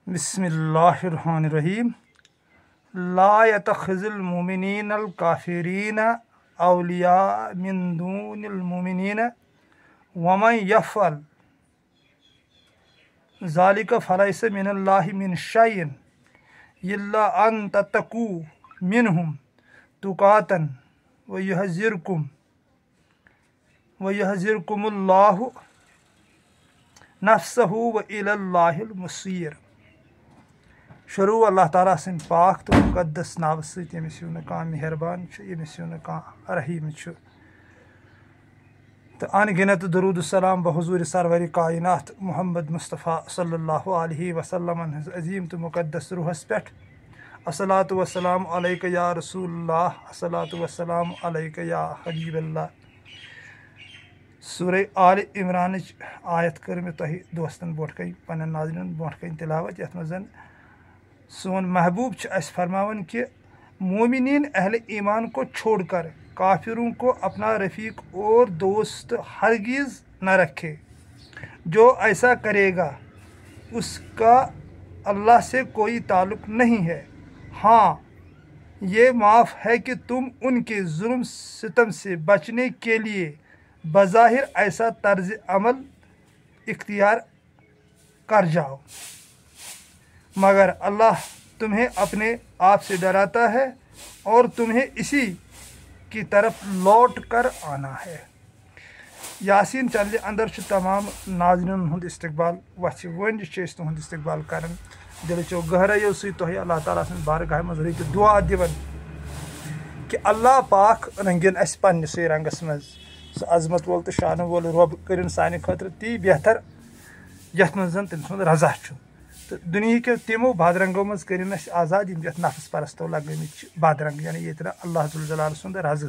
बिस्मिल्लाहिर्रहमानिर्रहीम। ला यतखिज़ुल मुमिनीनल काफ़िरीन औलिया मिन दूनिल मुमिनीन वमन यफ़अल ज़ालिका फ़लैसा मिनल्लाहि मिन शैइन इल्ला अन तत्तक़ू मिनहुम तुक़ातन व यहज़िरकुमुल्लाहु नफ़्सहु व इलल्लाहिल मसीर। शुरू अल्लाह ताला सन्द पाक तो मुक़द्दस नाव सत यमिस न कह मेहरबान यमिस न कह रहीम तो अनगिनत दरूद सलाम बहुज़ूर सरवर कायनात मोहम्मद मुस्तफ़ा सल्लल्लाहु अलैहि वसल्लम अज़ीम तो मुक़द्दस रूहस पे अस्सलातु वस्सलाम अलैका या रसूलल्लाह, अस्सलातु वस्सलाम अलैका या हबीबल्लाह। सूरह आल इमरान आयत कर मे तह दोस्तन बोट कन पन्न नाज़रीन बोट कन तिलावत यथ मज़ सोन महबूब फरमावन कि मोमिनीन अहले ईमान को छोड़कर काफिरों को अपना रफ़ीक और दोस्त हरगिज़ न रखे। जो ऐसा करेगा उसका अल्लाह से कोई ताल्लुक़ नहीं है। हाँ, ये माफ़ है कि तुम उनके जुल्म सितम से बचने के लिए बज़ाहिर ऐसा तर्ज अमल इख्तियार कर जाओ, मगर अल्लाह तुम्हें अपने आप से डराता है और तुम्हें इसी की तरफ लौट कर आना है। यासीन चल अंदर तमाम नाज़रीन हुंद इस्तकबाल वह वन तुंद इस्तकबाल कर दिल चो गहराइयों सह अल्लाह ताला सन्द बारगाह मज रुक दुआ दिवन कि अल्लाह पाक रंगन अस पन्नसै रंगस मज सह अजमत वोल तो शान वोल रब कर सानि खतर ती बेहतर यथ मज तम सुंद रजा तो दुनिया के तमो बदरंगों मज कर आज़ाद यम नफ्स परस्तो लगमित बदरंग यानी ये अल्लाह जुल जलाल सुंद रज़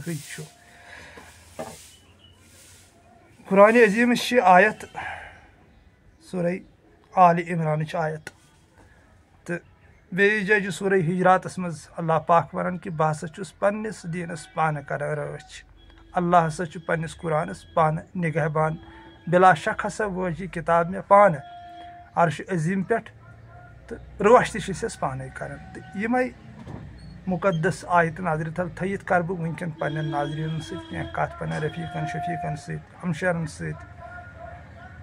कुरान अजीम आयत सूरह आल इमरान आयत तो बेस जाय सूरह हिजरातस मज अल्लाह पाक वन कि बह हसा पन्निस दीनस पान कर रच। अल्लाह हसा पन्निस कुरानस पान निगहबान। बिला शक हसा वज किताब में पान अर्श अजीम पे तो रोश तस पाने कर। यम मुक़द्दस आयत नाजर तल थत कर बह वनकन पन्न नाजरीन सह कत पन्न रफ़ीकन शफ़ीकन सत हमशरन सत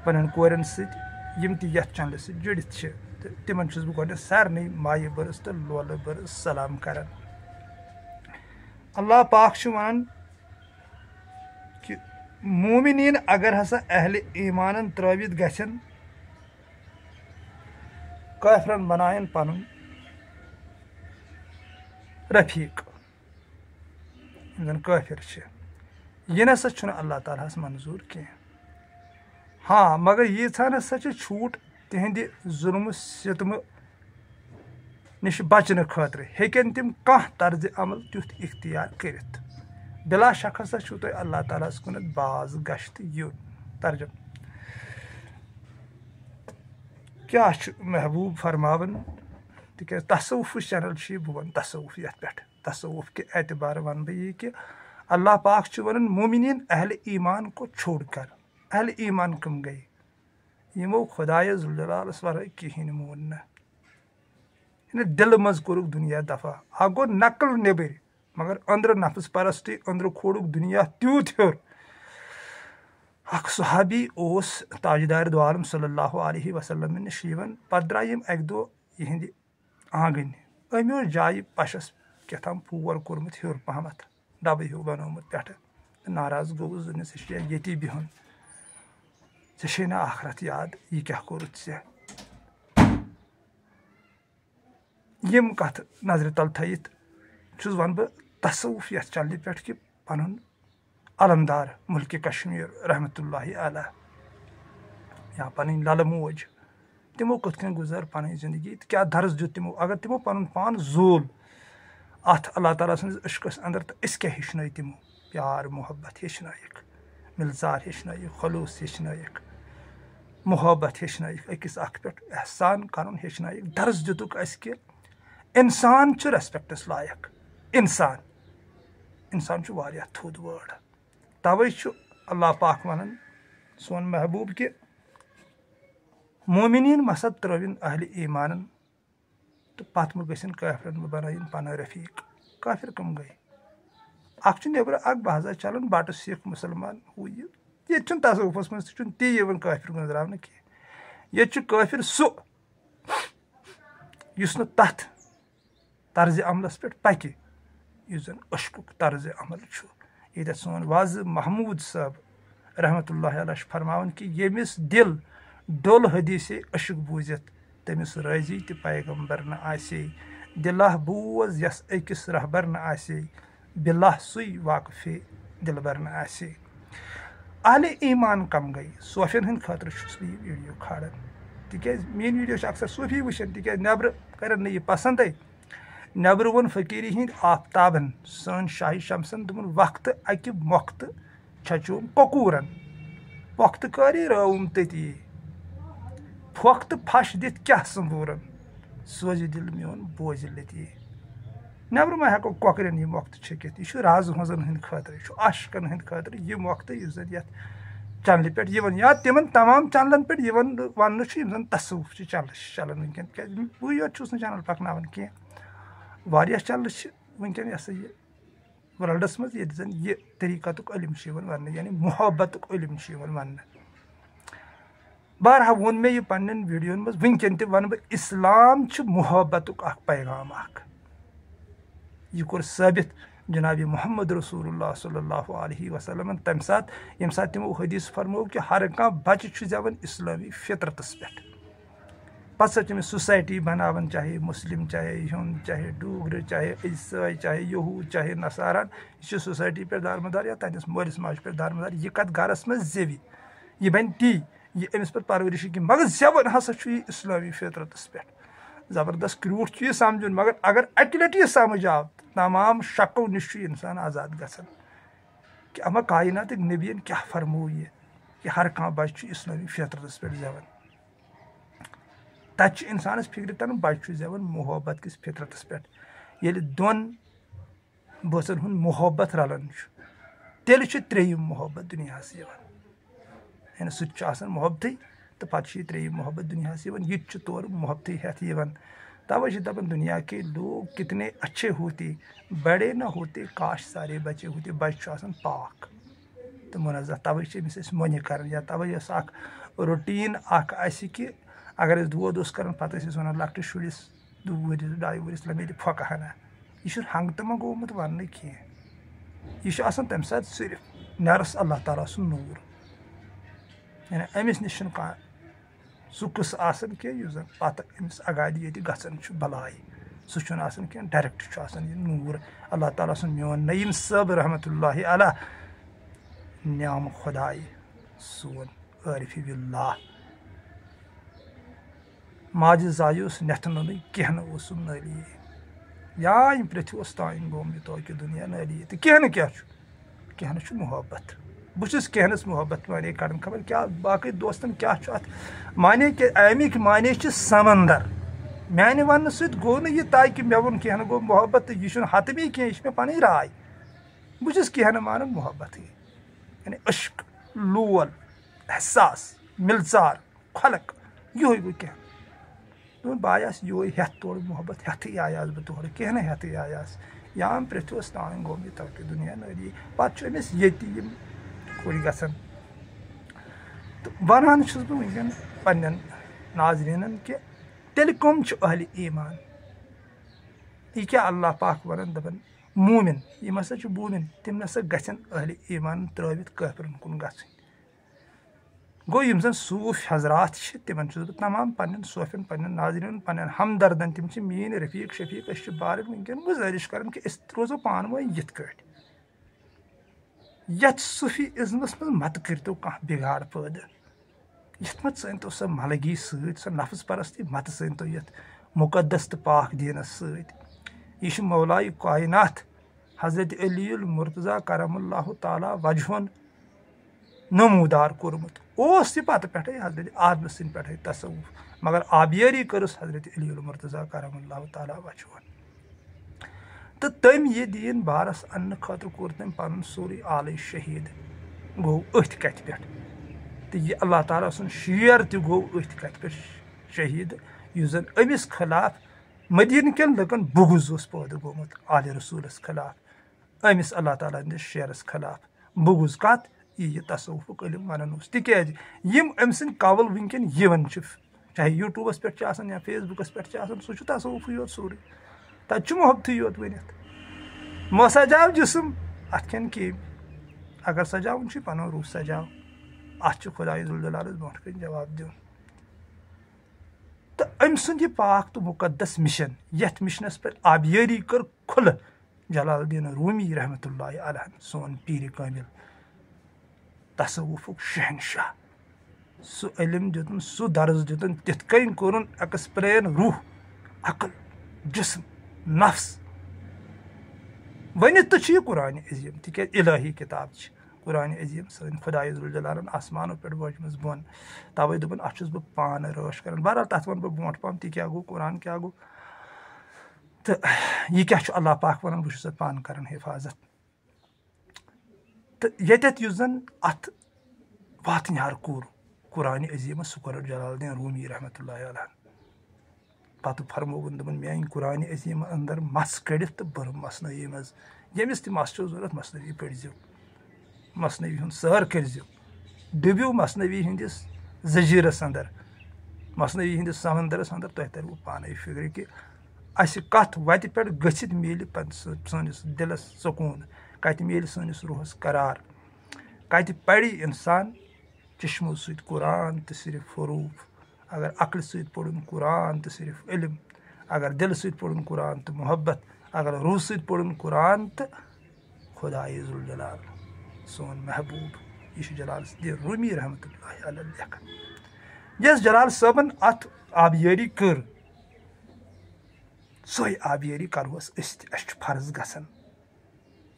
पन्न कोरन सत यम यथ चैनल सह जुड़ित तो तिमन बह गोड सारे माय बरस तो लोल बरस सलाम कर। अल्लाह पाक वन कि मोमिनीन अगर हसा अहले ईमान त्रवित गन काफिरन बनायन पन रफ़ीक काफिर यह नसा अल्लाह ताला मंजूर कह। हाँ, मगर यीचा नसा छूट तिहंद जुल्म सितम निश बचने खतर हेकन तिम कह तर्ज अमल तुथ इख्तियार कर। बिला शक हसा तुह अल्लाह ताला कुन बाज गश्त युन। तर्जम क्या महबूब फरमावन तिक तसव्वुफ चैनल बह वन तसव्वुफ ये पे तसव्वुफ के एतबार वन बह यह कि अल्लाह पाक वन मोमिनीन अहले ईमान को छोड़कर। अहले ईमान कम गई यमो खुदाय जुल जलालस वर कहें मोन न दिल मज कोरुक दुनिया दफा आ गो नकल नेबर मगर अंदर नफ्स परस्ती अंदर खोड़ुक दुनिया त्यूत हेर। अख सहाबी ओस ताजदार दो आलम सल्लल्लाहु अलैहि वसल्लम नश पे द्राय अक दो यहंद आंगन अमो जाय पशस कथाम पोर कोर्मुत हेर पहमत डब हूँ बनोमुत पे नाराज गोस दोनस ये बिहन ऐ ना आखरत याद यह क्या कोरुत ऐ यम कथ नजर तल थत वन बह तसव्वुफ ये चलने पे कि पन अलमदार मुल्क कश्मीर रहमतुल्लाहि अलैह या पन लल मोज तमो कथ गुजर पन जिंदगी क्या दर्ज दुत तमो अगर तमो पन पान जोल अत अल्लाह ताला सन्दिस इश्कस अंदर तो अस क्या हेचन तमो प्यार मोहब्बत हेचनक मिलजार हेचनक खलूस हेचनक मोहब्बत हेचनक अकिस अख पे एहसान कर हेचनक दर्ज दुतुक अस कि इंसान रेस्पेक्टस लायक। इंसान वारिया थोद वर्ड तवे अल्लाह पाक वन सोन महबूब कि मोमिनीन मसद त्रविन अहले ईमान तो पत गन काफिरन बनाइन पन रफीक काफिर कम गई अख नबर बहजा चलान बट सिख मुसलमान हु ये तसवुफस मज ती काफिर गुजरावन कह ये काफिर सह युस तथ तर्ज अमलस पे पकि युस जन अशकुक तर्ज अमल ये सोन वाज महमूद साहब रहमतुल्लाह अलैह फरमावन कि यमिस दिल डोल हदीस अशक बूजित तमिस राजी त पैगम्बर न आसे दिलाह बोज यस अकिस रहबर न आसे बिल्लाह सुई वाकफे दिलबर न आसे अहले ईमान कम गई सूफियन हंद खतर वीडियो खाड़न तिक मेन वीडियो अक्सर सूफी वुचन तिक नबर करन यह पसंद नबर वोन फकीरी हिंद आफ्ताबन सन शाही शमसन दोन वक्त अकि मोख्त छचोम ककूरन पोख्त कारी रावुम तती फोख्त फश दित क्या संबूरन सोज दिल मोन बोझ लती नबर मा हेको ककरन यह मोख्त छकित यह राज हजन हंद खतर यह आशकन हंद खतर यह मोख्त इस चनल पे या तिमन तमाम चनलन पे वन जन तसवुफ चलन वनकन बू योत चनल पकनावन कह वारिया चनल वनकन यह यह वर्ल्डस मज ये जन यह तरीक़तुक इल्म वन यानी मोहब्बतुक इल्म वन बहरहा वोन मे यह पन्न वीडियोन मज वनकन त वन बह इस्लाम मोहब्बतुक पैगाम यह कोर साबित जनाब मोहम्मद रसूलुल्लाह सल्लल्लाहु अलैहि वसल्लम तम सात यम सात तिमो हदीस फरमो कि हर कह बच्चे जवन इस्लामी फितरतस पे पा तमिस सोसाइटी बनावन चाहे मुस्लिम चाहे हिंद चाहे डूगर चाहे ईसाई चाहे यहूद चाहे नसारान यह सोसाइटी पे दारमदार या तहस मोलिस माज पे दारमदार यह कत गरस मज जेवी यह बन ती यह अमिस पे परवरिश की मगर जवन हसा इस्लामी फितरतस पे जबरदस्त क्रूट यह समझुन मगर अगर अकि लटि समझ आव तमाम शको निश इंसान आज़ाद गसन कि अमा कायनात नबियन क्या फरमो ये कि हर कह बच्चे इस्लामी फितरतस पे जवन तत इंसानस फिक्र तरन बच्चे जवन मोहब्बत किस फितरतस पे ये दोन बसन हुन मोहब्बत रलन तेल त्रेयम मोहब्बत दुनिया यानी सह मोहब्बत तो पत् त्रेयम मोहब्बत दुनिया यह तौर मोहब्बत हेत तवे दपन दुनिया के लोग कितने अच्छे होते बड़े न होते काश सारे बच्चे होते बच्चे पाक तो मुनज़्ज़ह तवे मोन कर या तवे रूटीन कि अगर दोद कर पे वन लकटिस शुरिस 2 वरिस 2.5 वरिस मे फोक हना यह हंग तमा गोमुत वन कह यह तम सात सिर्फ नरस अल्लाह ताला सुन नूर यानी अमिस निश कह सह कस कह पत अमिस अगादि ये गसन बलाय सह कह डायरेक्ट यह नूर अल्लाह ताला सुन मोन नईम साहब रहमतुल्लाह अलैह न्याम खुदाई सोन आरिफ बिल्लाह माज जायुस नथ नुन कह नसुम नली या पृथ्वी तान गोम तो कि दुनिया नली तो कह क्या मोहब्बत बहुत कहनस मोहब्बत माने कर खबर क्या बाकी दोस्तन क्या माने कि अमिक माने समंदर माने वन गो न ताकि मे वो कह गो मोहब्बत यह हतमी कह यह पन राय बहुत कह मान मोहब्बत यानी अश्क लोल एहसास मिलचार खलक यो गो कह दोन बायास यो हेत तोड़ मोहब्बत हेत आयास बह तोड़ कह न हेत आयास या पृथ्वी तान गोम तो कि दुनिया नली पमिस ये कोई गसन तो वनान बह वनकन पन्न नाजरीन कि तेल कम अहल ईमान यह क्या अल्लाह पाक वन दपन मूमिन यम हसा मूमिन तम नसा गन अहल ईमान त्रवित काफिरन कुन गन गो यम जन सूफ हजरात तिमन बह तमाम पन्न सूफिन पन्न नाजरीन पन्न हमदर्दन तम मीन रफीक शफीक बार वनकन गुजारिश कर कि रोजो पान वन यिथ कट यथ सूफी इज़मस मज मत करो कह बिगाड़ पैदा यथ मत सो सह मलगी सह नफ्स परस्ती मत सो यथ मुकद्दस तो पाक दीनस सह मौलाए कायनात हजरत अलीउल मुर्तज़ा करमुल्लाहु ताला वजहन नमूदार कोर्मुत उस पत पे हजरत आदम सिंह पे तसव्वुफ मगर आबियरी करस हजरत अलीउल मुर्तज़ा करमुल्लाहु ताला वजहन तो तम यह दीन बारस अन्न खतर कोर तम पन सोरे आल शहीद गो अथ कत पे तो यह अल्लाह ताला सुन शेर तो गो अथ कत पे शहीद यह जन अमिस खिलाफ मदीन के लुकन बुगुज पैदा गोमुत आले रसूलस खिलाफ अमिस अल्लाह ताला हंदिस शेरस खिलाफ बुगुज कत यह तसव्वुफ इल्म वनान तिज यम अम सद कवल वनकन यवन चाहे यूट्यूबस पे या फेसबुकस पे सह तसव्वुफ योत सोरे तत मोहब्बत योत वन मो सजाव जिसम अत कन केम अगर सजावन पन रूह सजाव अत खुदाई जुल जलालस ब्रोह कन जवाब दिन तो अम सुंद यह पाक तो मुकद्दस मिशन यथ मिशनस पर आबियरी कर खुल जलालुद्दीन रूमी रहमतुल्लाह अलैह सोन पीर कामिल तसव्वुफ शहनशाह सह इल्म दितुन सह दर्ज दितुन तिथ कन कोरुन एक्सप्लेन रूह अकल जिस्म नफ्स वन तो कुरान अजीम तिक इलाही किताब कुरान अजीम सन खुदाई जुल जलालन आसमानों पे वजम बोन तवे दोपन अत बह पान रश कर बहरहाल तथ वन बह ब्रोह पहन ती क्या गो कुरान क्या गो तो यह क्या अल्लाह पाक वन बह पान कर हिफाजत तो ये जन अत वातनार कोर कुरान अजीम सह कोर जलालुद्दीन रूमी रहमतुल्लाह अलैह पत फरमोन दोपन मेन कुरान अजीम अंदर मस कड़ित तो बर मसनवी मज यमिस तह मस जरूरत मसनवी पढ़ो मसनवी हूँ सैर करो डुबो मसनवी हंदिस जजीरस अंदर मसनवी हंदिस समंदरस अंदर तुह तरव पाने फिक्र कि अस कत वत पे गि मिल सनिस दिलस सुकून कत मिल सनिस रूहस करार कत पढ़ इंसान चश्मो सत कुरान तो सिर्फ हरूफ अगर अक्ल सत पढ़ुन कुरान तो सिर्फ इल्म अगर दिल सत पढ़ुन कुरान तो मोहब्बत अगर रूह सत पढ़ुन कुरान तो खुदाई जुल जलाल सोन महबूब यह जलालुद्दीन रूमी रहमतुल्लाह अलैह लेखन यस जलाल सबन अत आबियरी कर सोई आबियरी करोस फर्ज गसन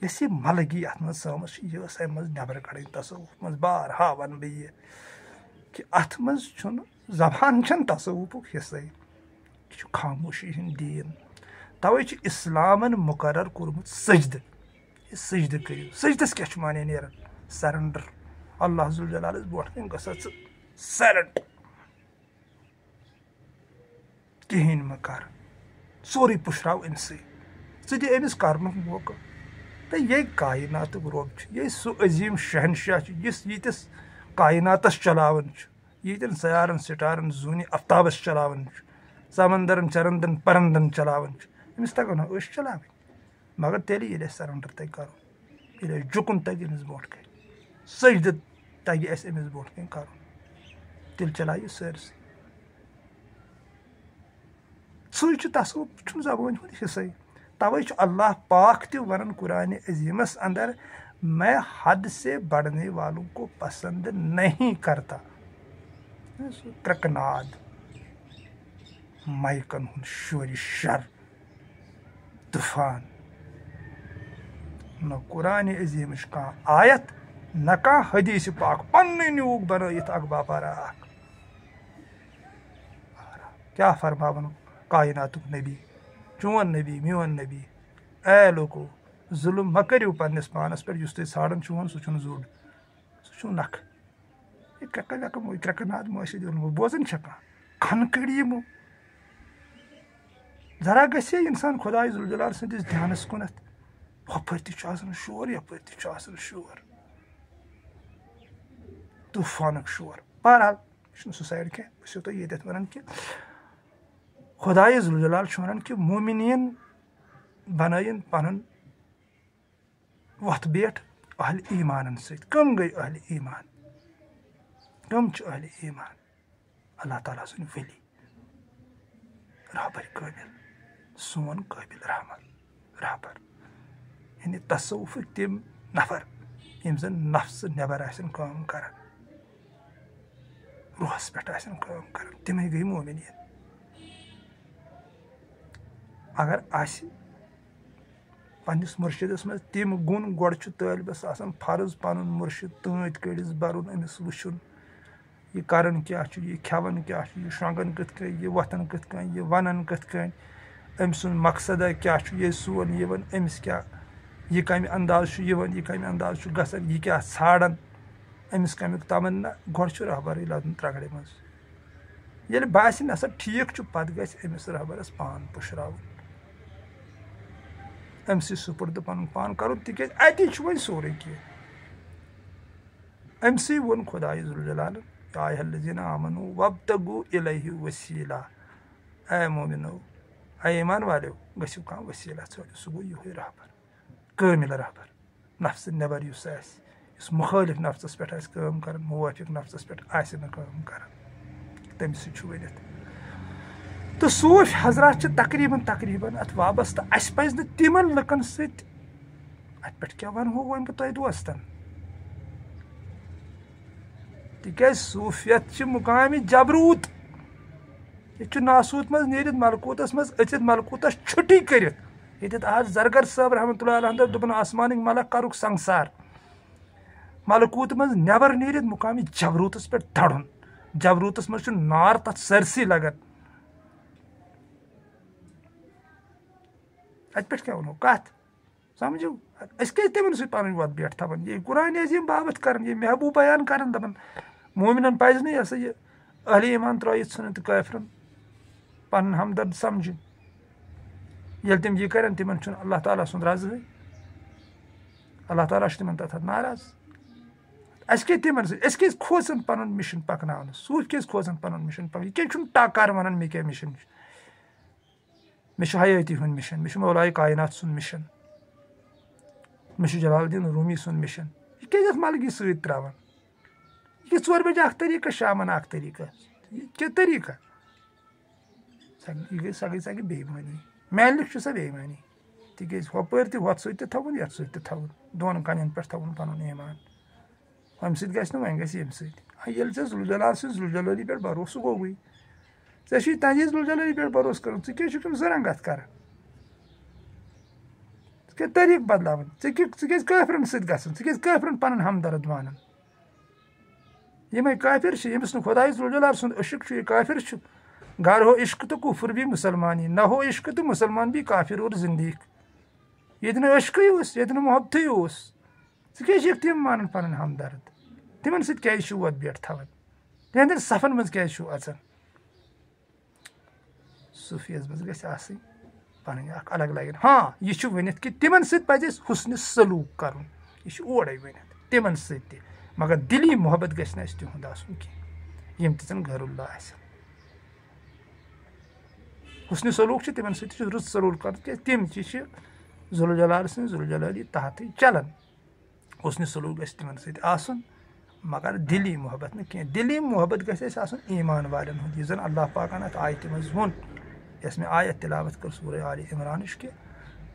यस यह मलगी अत मज समझ यह मज नबर कड़ तसव्वुफ मज बारहा वन बह यह कि अत मज जबान तसव्वुफ हिस्से यह खामोशी हंद दीन तवे इस्लामन मुकर्रर कोरमुत सजद सजद करो सजदस क्या माने नेरन सरेंडर अल्लाह जुल जलालस ब्रोह कन गसा सरेंडर कहें मे कर सोरे पुशराव अमस दि अमिस कर मौका तो ये कायनात रब ये सह अजीम शहनशाह यीतिस कायनातस चलावन यीतन सयारन सितारन जूनि आफ्ताबस चलावन समंदरन चरंदन परंदन चलावन अमिस तगन अश चलावन मगर तेल ये सरेंडर तक कर ये झुकन तक अमिस ब्रोह कन सजद तक अमिस ब्रोह कन कर तेल चलाय सरस सह तसव्वुफ जबान हूँ हिस्से तवे अल्लाह पाक त वन कुरान अजीमस अंदर मैं हद से बढ़ने वालों को पसंद नहीं करता क्रकनाद माइकन हूँ शोर शर तूफान न कुरान अजीम कह आयत न कह हदीस पाक पन्न न्यूक बनत अखबारा क्या फरमावन कायनातुक नबी चोन नबी मोन नबी ए लोको जुल्म मा करो पन्नस पानस पे तुम ाड़न चोन सह जोड़ सह नख यह क्रक वकम क्रकनाद मशिद बोजन खनकड़ी यमो जरा गसे इंसान खुदाई जुल जलाल सदिस ध्यानस कुनत हपर तन शोर यपर तन शोर तूफान शोर बहरहाल सह साइड कह तो ये वन कि खुदाई जुल जलाल वन कि मोमिनीन बनायन पन वथ बेठ अहल ईमान सत कम गई अहल ईमान कम अहल ईमान अल्लाह ताला सुन वली रहबर काबिल सोन काबिल रहमत रहबर यानी तसव्वुफ तम नफर यम जन नफ्स नबर काम कर रूहस पे काम कर तमें गई मोमिन अगर पन्निस मुर्शिदस मज तम गुण गोड़ तालिबस फर्ज पन मुर्शिद तंत कड़िस बरुन अमिस वुचुन यह करन क्या यह खेवन क्या यह शंगन कथ कन यह वथन कथ कन यह वनन कथ कन अम सुन मकसद क्या ये सोन यवन अमिस क्या यह कम अंदाज यवन यह कम अंदाज गसन यह क्या ाड़न अमिस कमुक तमन्ना गोड़ रहबर लदन त्रगड़े मज ये बास नसा ठीक पत गमिस रहबरस पान पुशराव अमस सुपुर्द पन पान कर तिक अति वो सोरे कह अमस वोन खुदाई जुल जलाल आयल्लज़ीना आमनू वब्तगू इलैहि वसीला ए मोमिनो ए ईमान वालो गसिव कह वसीला षो सह गो यह रहबर कामिल रहबर नफ्स नबर उस मुखालिफ नफ्सस पे काम कर मुवाफिक नफ्सस पे काम कर तम सत तो सूफी हजरात तकरीबन अत वाबस्त अस पज न तिमन लुकन सत पे क्या वनो वो बह तुम दोस्तन तिक सूफियत मुकाम जबरूत यह नासूत मज नीरित मलकूतस मज अचित मलकूतस छुट्टी कर आज जरगर साहब रहमतुल्लाह दोपन आसमान मलक करुक संसार मलकूत मज नबर नीरित मुकाम जबरूतस पे धड़न जबरूतस मज नार तथ सरसी लगन अत पे क्या वो कत समझो तमन सत पन वत बैठ थवन ये कुरान अजीम बाबत कर ये महबूब बयान कर दपन मोमिनन पज न यह यह अहले ईमान त्रयित सन तो काफिरन पन हमदर्द समझ ये तम यह कर तिमन अल्लाह ताला सुंद रज़ अल्लाह ताला तिमन तथ नाराज अस तिमन सत खोसन पन मिशन पकन सूफ क्या खोसन पन मिशन पकन क्या टाकार वन मे क्या मिशन मे हयाती हुंद मिशन मे मौलाए कायनात सुन मिशन मे जलालुद्दीन रूमी सुन मिशन यह क्या मलगी सत त्रावान यह 4 बजे तरीका शामन तरीका क्या तरीका सह गई बेईमानी मालिक सह बेईमानी तिक हपर तथ सवन ये सवन दोन कन पे थवन पन ईमान अम सत वन गम सैल जुलजलाल जुलजलाली पे भरोस गोई ऐसी तजी जुलजलाली पे भरोस कर तुम जरंगत कर तरीक बदलावन काफिरन सफिरन पन हमदर्द वन यम काफिर यमिस खुदाई जुलजलाल सुन इश्क यह काफिर गर हो इश्क तो कुफर भी मुसलमानी न हो इश्क तो मुसलमान भी काफिर और जिंदीक ये इश्क ये मोहब्बत क्या तम मान पन हमदर्द तिमन सत क्या वत बैठ थवन तहद सफन मज क्या अचन सूफियस मज गई पन अलग लाइन हाँ यह वन कि तिमन सत पज हुस्न सलूक कर यह ओड़े वन तिमन सत मगर दिली मोहब्बत गि तिहुंद आसन कह यम तन गैरुल्ला हुस्न सलूक तिमन सत रुत सलूक कर तम जुल जलाल जुल जलाली तहत चलन हुस्न सलूक गि तिमन सत आसन मगर दिली मोहब्बत न कह दिली मोहब्बत गि ईमान वालन हुंद यह जन अल्लाह पाकन अत आयत मज वोन यस में आयत तिलावत कर सूरह आल इमरान के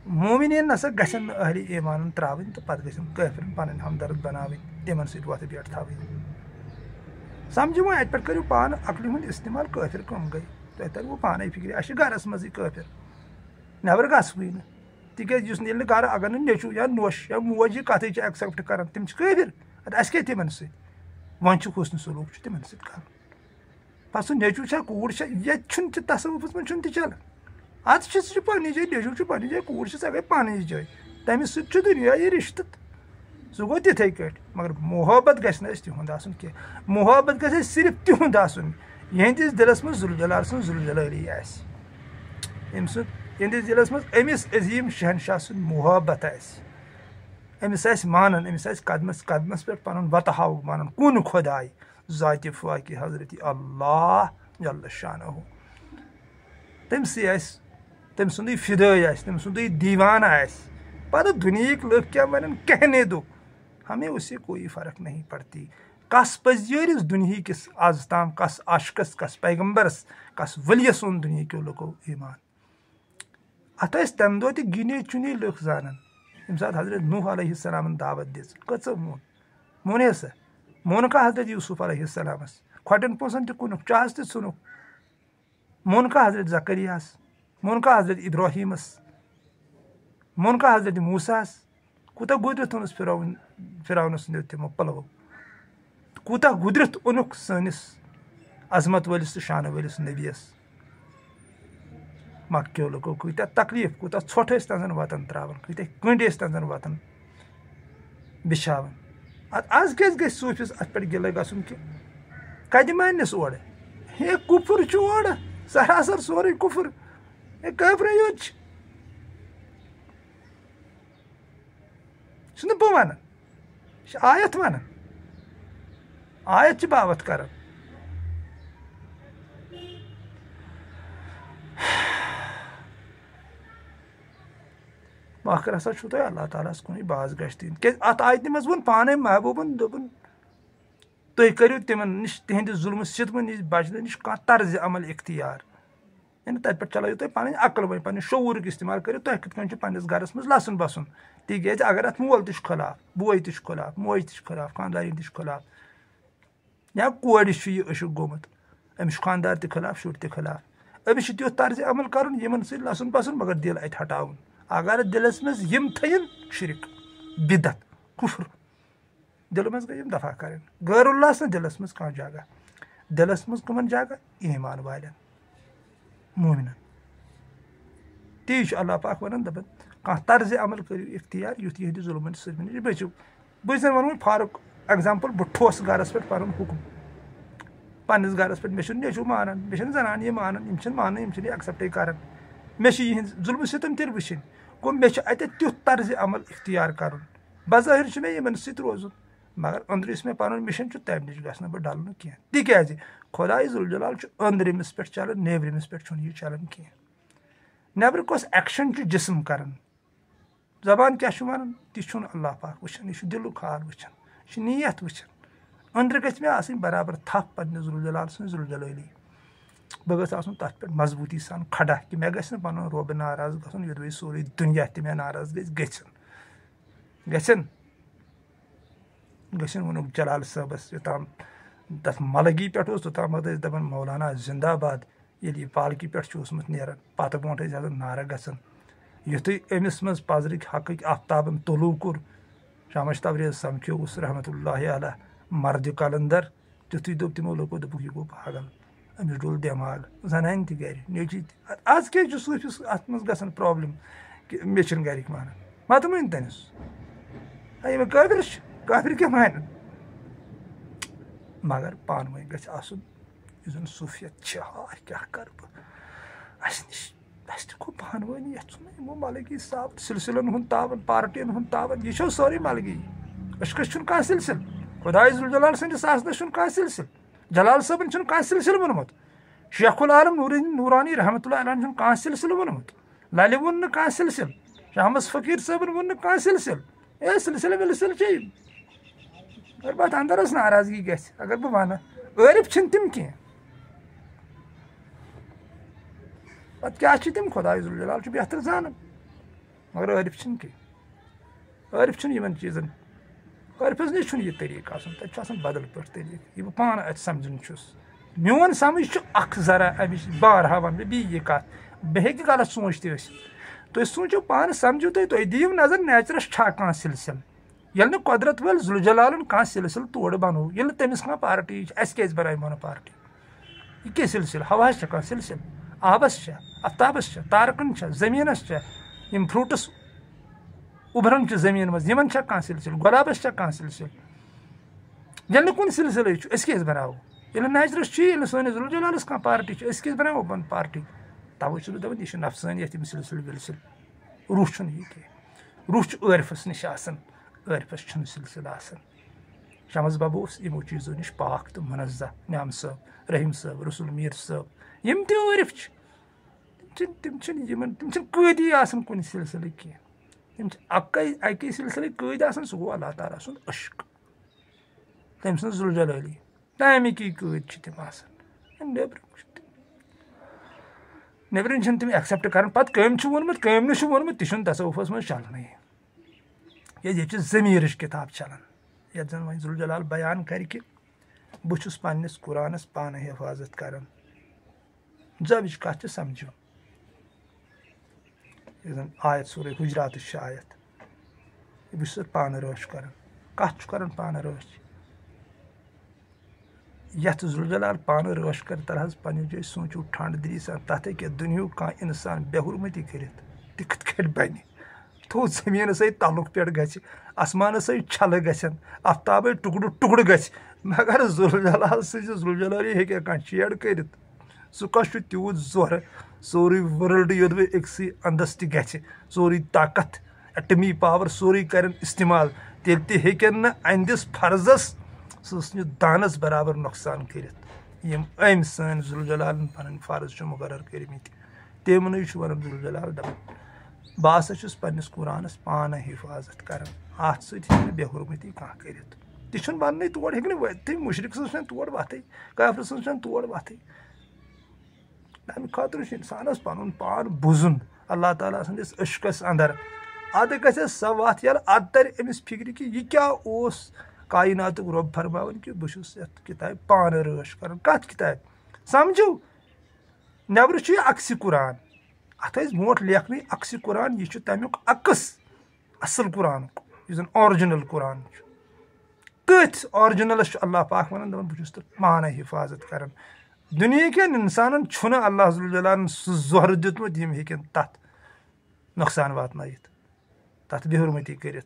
मोमिनीन नसा गसन अहले ईमान त्रावन तो पत गसन काफिरन पन हमदर्द बनावन तिमन सत वत बैठ थवन समझो वो अत पे करो पान अकल हुंद इस्तेमाल काफिर कम गई तुम तरह पान फिक्र अस गरस मज काफिर नबर गसवै न तिक गर अगर नेचु या नोश या मोज कत एक्सेप्ट कर तम काफिर अस क्या तिमन सत वन हुस्न सलूक तिमन सत कर पस नेचु कूर ये तसवुफस मन चलन अत सह पन्नी जाए नेचु पन्नी जाए कूर सह गई पन्नी जाए तमिस सत दुनिया ये रिश्त सह गो तिथे कट मगर मोहब्बत गि तिहुंद आसन कह मोहब्बत गि सिर्फ तिहुंद आसन यहंदिस दिलस मज जुल जलाल जुल जलाली यहंदिस दिलस मज अमिस अजीम शहनशाह सुन मोहब्बत अमिस मानन अमिस कदमस कदमस पे पन वतहाव मानन कुन खुदाई ज़ात फाकी हजरत अल्लाह जल्ल शानहु तम सुंद फिदाई तम सुंद दीवाना पता दुनिया लोग क्या वन कहने दो हमें उससे कोई फ़र्क नहीं पड़ती कस पजरिस दुनिया किस आज ताम कस आशकस कस पैगम्बरस कस वलियस उन दुनिया के लोगों ईमान अत तम दो गिने चुने लोग जानन यम सात हजरत नूह अलैहिस्सलाम दावत दिस कच मोन सा मोन का हजरत यूसुफ अलैहिस्सलामस खोटन पोसन तुनुक चाहस तुनुक मोन का हजरत जकरियास मोन का हजरत इब्राहिमस मोन का हजरत मूसास कूता गुदरत उनस फिरौनस तमो पलवो कूता गुदरत उनुक सनिस अजमत वलिस तो शान वलिस नबीस मक्यो लोगों कूता तकलीफ कूता छोट तन वतन त्रावन कूता कंड तन वतन बिछावन आज क्या सूफिस अत पे गिले गन कि कद मानस ओर ये कुफर चोड़ सरासर सोरे कुफर ये काफर योच सुन बो वन आयत वन आयत बावत कर आखिर हसा छो अल्लाह ताला कुन बाज गश्त दिन क्या अत आयत मज वो पाने महबूबन दोपन तुम करो तिमन नश तिहंद जुल्म सितम नश बचने नश कह तर्ज अमल इख्तियार यानी तत पे चलो तुम पन अकल वो पे शूर इस्तेमाल करो तुम कत पन्नस गरस मज लसन बसन तिज अगर अत मोल तह खिलाफ बोय तह खिलाफ मोज तह खिलाफ खानदारिन तह खिलाफ या कोड़ अशुक गोमुत अमिस खानदार तह खिलाफ शुर तह खिलाफ अमिस तुथ तर्ज अमल कर लसन बसन मगर दिल अत हटावन अगर दिलस मज यम थन शिरक बिदत कुफर दिल मज गई दफा कर गैरुल्लाह दिलस मज कह जगह दिलस मज कमन जगह ईमान वाले मोमिन ती अल्लाह पाक वन दपान कह तर्ज अमल करो इख्तियार युथ यह जुल्मन सदम बचो बह जन वन फारूक एग्जाम्पल बह ठोस गरस पे पन हुकुम पन्नस गरस पे मे नेचु मानान मे जनान ये मानान मान एक्सेप्टे कर मे जुल्म सितम तेल वुन गो मे तुथ तर्ज अमल इख्तियार कर बज़ाहिर मे इन सत रोजुन मगर अंदरिस मे पन मिशन तम नश गस बह डलन कह तिज खुदाई जुल जलाल अंदरिमस पे चलान नेबरिमस पे यह चलान कह नबर कस एक्शन जिस्म कर जबान क्या वन ती अल्लाह पाक वुचान यह दिलुक हाल वुचान यह नीयत वुचान अंदर गि मे आसनी बराबर थप पन्ने जुल जलाल सं जुल जलाली बह गस आसन तथ पे मजबूती सान खड़ा कि मे गस पन रोब नाराज गसन ये सोरे दुनिया ते मे नाराज गन वोनुक जलाल साहबस योताम तथ मलगी पे तोताम दपान मौलाना जिंदाबाद ये पालकी पे नीरान पत ब्रोट नारा गसन युथु अमिस मज पजरिक हक आफ्ताबन तुलू कोर शामश तबरेज समख्यो उस रहमतुल्लाह अलैह मर्द कलंदर तुथु दोप तिमो लोगो दोपुक यह गो पागल अमिस डोल दिमाग जनान ति गर नेची आज क्या सूफिस अत मज गसन प्रॉब्लम कि मे गरिक मान मत वन तनिस मे काफिर क्या मान मगर पान वन गन सूफियत क्या कर गो पान वन यो मलगी साहब सिलसिलन हूं तावन पार्टियन हूं तावन यह सोरी मलगी अशकश कह सिलसिल खुदाई जुल जलाल सस आसनस कह सिलसिल जलाल साहबन कह सिलसिल वोनमुत शेखुल आलम नूरानी रहमतुल्लाह अलैह कह सिलसिल वोनमुत लल वोन कह सिलसिल शाहमस फकीर साहबन वोन कह सिलसिल ए सिलसिल विलसिल अगर बात अंदरस नाराजगी ग अगर बह वन आरिफ तिम कह पत क्या तिम खुदाई जुल जलाल बेहतर जान मगर आरिफ कह आरिफ इन चीजन आरिफस नश यह तरीक तक बदल पे तरीक यह पान अत समझन मोन समझ जरा अमिश बारहा वन बी यह कत बह गलत सोच तुम सोचो पान समझो तुम दीव नजर नेचरस कह सिलसिल ये कुदरत वल जुल जलाल कह सिलसिल तोड़ बनो ये तमिस कह पार्टी अस क्या बनाए मोनो पार्टी यह क्या सिलसिल हवास कह सिलसिल आबस आफ्ताबस तारकन जमीनस यम फ्रूटस उभरन जमीन मज यमन कह सिलसिल गुलाबस कह सिलसिल ये कुन सिलसिल क्या बनाओ ये नेचरस ये सन जुल जलालस कह पार्टी क्या बनाओ पन पार्टी तवे दपान यह नफसानियत सिलसिल विलसिल रूह यह कह रूह आरिफस नश आरिफस सिलसिल शमस बाबू यमो चीज़ों नश पाक तो मुनज़्ज़ह न्याम साहब रहीम साहब रसूल मीर साहब यम आरिफ तम कदी कुन सिलसिल कह अक सिलसिल कद सह गो अल्लाह ताला सुन अश्क तम सज जुल जलाली तमिक कद तम नबरन तम एक्सेप्ट कर पे कम वोनमुत कम वोनमुत तह तसवुफस मज चलन ये ज़मीर किताब चलान ये जन वो जुल जलाल बयान कर कि बहुस पन्नस कुरानस पान हिफाजत कर जब कत समझो आयत सूरह हुजरात आयत बस पान रोश कर कत कर पान रोश यथ जुल जलाल पान रोश कर तरह पन्न जाए सोचो ठंड दिली सा तथ हे दुनिया कह इंसान बेहुरमती कर कत बन थो जमीन सत तलुक पे गि आसमान सत छल गन आफ्ताब टुकड़ टुकड़ मगर जुलजलाल जुलजलाली हे कह चेड़ कर सह कस तूत जोर सोरे वर्ल्ड योद अक्सी अंदस तह सोरे ताकत एटमी पावर सोरे कर इस्तेमाल तेल तहन अंदिस फर्जस सह दानस बराबर नुकसान कर अम सन जुलजलाल पन फर्ज मुकर कर्मित तमन वन जुलजलाल दपान बह हसा पन्नस कुरानस पान हिफाजत कर अत सह बेहुरमती कह कर तह वन तोड़ हे मुशरिक सह तोड़ वत काफिर सह तोड़ वत अमे खतर इंसानस पन पान बुजुन अल्लाह ताला सदिस अशकस अंदर अद गस सह वत यल अद तर अमिस फिक्र कि यह क्या कायनात रब फरमावन कि बहुत किताब पान रश कर कत किताब समझो नबर अक्स कुरान अत मोट लेखन अक्स कुरान यह तमुक अक्स असल कुरान यह ऑरिजिनल कुरान कत ऑरिजिनलस अल्लाह पाक वन बहुत पान हिफाजत कर दुनिया के इंसान अल्लाह जुल जोहर दितमुत यम हेकन तथ नुकसान वातनायित तथ बेहुरमती कर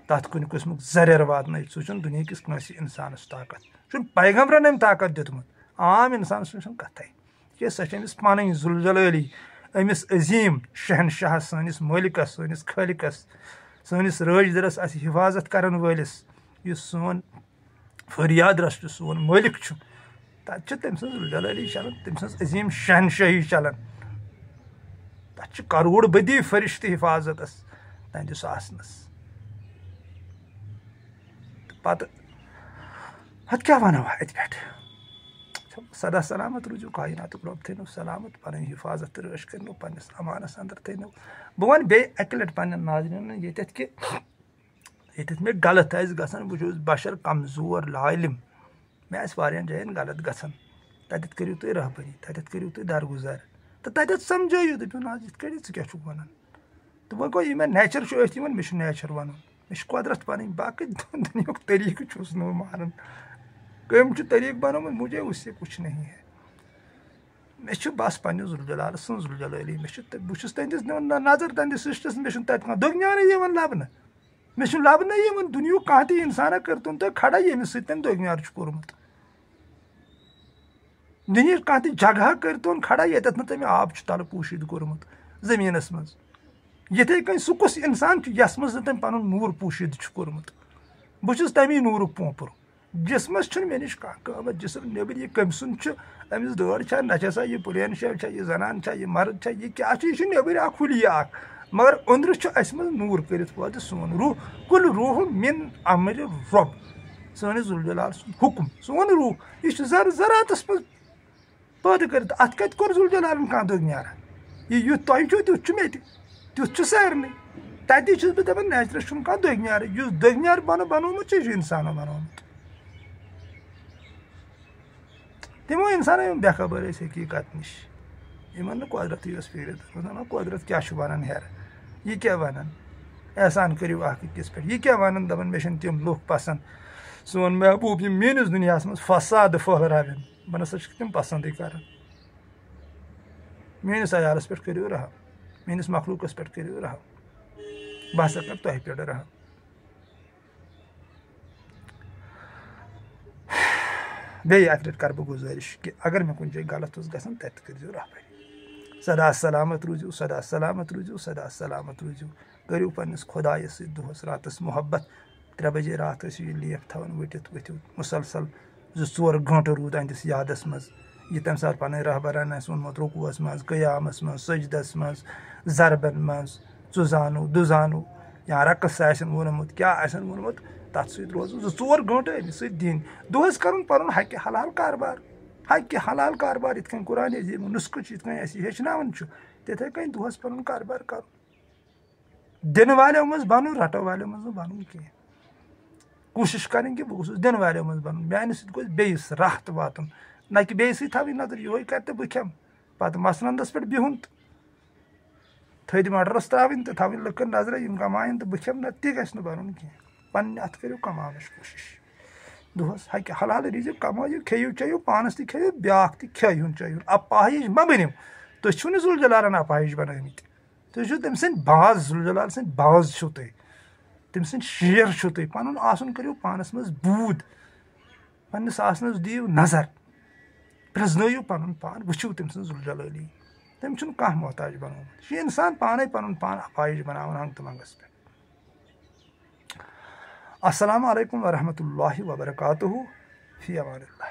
तथ कुन किस्म जर वातन सह दुनिया किस कंस इंसानस ताकत पैगम्बरन अम ताकत दितमुत आम इंसान कथ कि सह अमिस पन जुलजलाली अमिस अजीम शहनशाह सनिस मालिकस सनिस खालिकस सनिस राजदरस अस हिफाजत करन वलिस यस सोन फरियाद रस सोन मालिक तत तम जुलजलाली चलान तम अजीम शहनशाही चलान तत करोड़ बदी फरिश्त हिफाजतस तहदिस आसनस पत क्या वनो अत पे सदा सलामत रूजू कायनात रब थो सलामत पन हिफाजत रश कर पन्नस अमानस अंदर थो बह वन बे अक लट पन्न नाज़रीन ये मे गलत गसान बहुत बशर कमजोर लाइलिम मे वारियान जायन गलत गसान तत करियो तुम रहबरी तत करियो तुम दरगुजर तो तत समझो दपो ना इत क्या वन तो वह गो मे नेचर मे नेचर वन मे कुदरत पन बाकी दुनिया तरीक नो मानन कम तरीक बनोमुत मुझे उससे कुछ नहीं है मे बस पन्ने जुलजलाल सं जुलजलाली बहुत तहदिस नजर तहदिस सिस्टस मे तत दोगनान लबन मे लबन दुनिया कह त इंसान कर तो खड़ा यमिस दोगनार कोर्मुत दुनिया कह त जगह कर खड़ा ये तमें आब तल पोशीद कोर्मुत जमीनस मज ये कन सह कुस इंसान यस मज तम पन नूर पोशीद कोर्मुत बहुत तमी नूर पोपुर जिसमस मे नश कह जिसम नबर यह कम सुन अमिस दौड़ ना यह पुलियन शव यह जनान यह मर्द यह क्या नबर हुली मगर अंदर मज नूर कर वात सोन रूह कुल रूह मिन अमल रब सन जुलजलाल हुक्म सोन रूह यह ज़रातस मज पैदा कर अत कत कोर जुलजलाल कह दोगनारा यह युथ तुम तुथ मे तुथ सारे तत बह दपान नेचरस कह दोगनार दोगनार बनोमुत इंसानो बनोमुत तमो इंसान बेखबर हकीकत नश इन कुदरत फिर कुदरत क्या वन हेर यह क्या वन एहसान करो अकिस पे यह क्या वन दपान मे तम लुक पसंद सोन महबूब मेनिस दुनिया मज फसाद फहरावन बह नसा तम पसंद कर मेनिस अयालस पे करो रहम मेनिस मखलूकस पे करो रहम बह हसा कर तुह पे रहम बे अक लट कर गुजारिश कि अगर मे कुछ गलत गसान तत कर रहबरी सदा सलामत रूजू सदा सलामत रूजू सदा सलामत रूजू करो पन्नस खुदाय दोहस रातस मोहब्बत 3 बजे रात लेप थवन वटित वथिव मुसलसल 2-4 घंटे रूद अंदिस यादस मज यह तम सात पन रहबरन वोनमुत रुकुअस मज कयामस मज सजदस मज जरबन मज चुजानु दुजानु या रकस वोनमुत क्या वोनमुत तथ सत रोज 2-4 घंटे अमिस दिन दोहस कर पन हक हलाल कारबार इत कुरान अजीम नुस्ख हेचनावन तिथे कन दोहस पन कारबार कर दिन वालों मज बन रटो वालों मज बन कह कोशिश करें कि बह दिन वालों मज बन माने सत गोस बेस राहत वातन ना कि बेस थी नजर यो कर तो बह खेम पे मसनंदस पे बिहुन थद मटरस त्रावन तो थवन लुकन नजर यम कमायन तो बह खेम ना ती गि बन कह पन्न अत करो कमानच कोशिश दोहस हक हलाल रिजिक कमायो खेयो चयो पानस ति खेयो ब्याक ति खेयुन चयुन अपाहिज मा बनो तुम जुलजलालन अपाहिज बनमित तुम तम सद बाज जुलजलाल सद बाज तुम तम सद शेर छो तुम पन आसन करियो पानस मज बूद पन्नस आसनस दियो नजर प्रजनयु पन पान वुचु तम सद जुल जलाली तम छुन कह मोहताज बनोमुत यह इंसान पाने पन पान अपाइज बनावन हंग तो मंगस पे। अस्सलामु अलैकुम वरहमतुल्लाहि वबरकातुहू फी अमानिल्लाह।